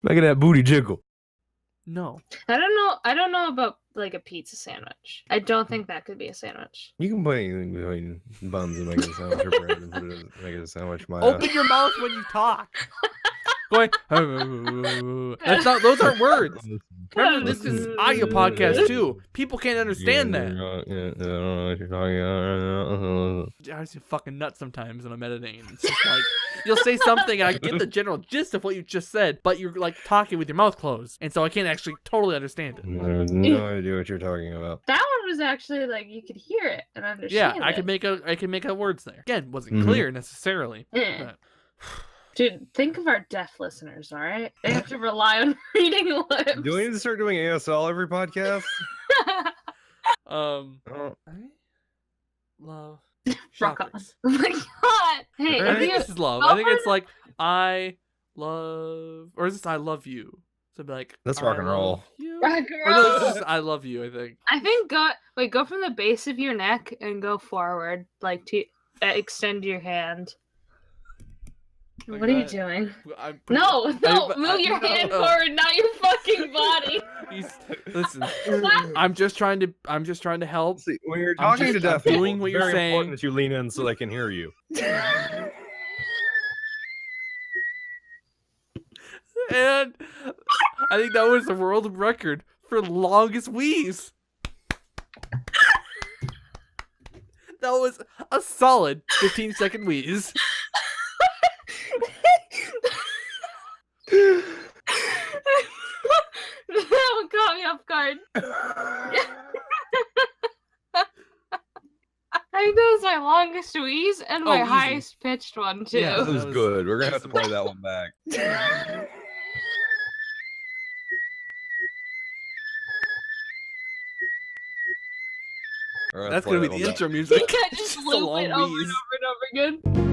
Making that booty jiggle. No. I don't know about like a pizza sandwich. I don't think that could be a sandwich. You can put anything between buns and make it a sandwich, or bread and put it make it a sandwich. Maya. Open your mouth when you talk. Going. That's not. Those aren't words. Remember, this is audio podcast too. People can't understand that. Yeah, I don't know what you're talking about. I just fucking nuts sometimes when I'm editing. It's just like you'll say something and I get the general gist of what you just said, but you're like talking with your mouth closed, and so I can't actually totally understand it. I have no idea what you're talking about. That one was actually like you could hear it and understand. Yeah, I could make a words there. Again, wasn't clear necessarily. But... Dude, think of our deaf listeners, all right? They have to rely on reading lips. Do we need to start doing ASL every podcast? I love Rock on. shoppers. Oh my god. Hey, I if think you, this is love. I think it's like I love, or is this I love you? So it'd be like That's I rock and roll. love you? rock and Or no, roll. this is I love you. I think. I think go from the base of your neck and go forward, like to extend your hand. Like what are you that. doing? No, Move your hand forward, not your fucking body. Listen, I'm just trying to help. See, when you're talking to deaf I'm people, doing what it's you're very saying. important that you lean in so they can hear you. And I think that was the world record for longest wheeze. That was a solid 15-second wheeze. That caught me off guard. I think that was my longest wheeze and my easy. highest pitched one too. Yeah. That was good. We're gonna have to play that one back. That's gonna be the intro music. You can't just It's a loop long it over and wheeze. over and over again.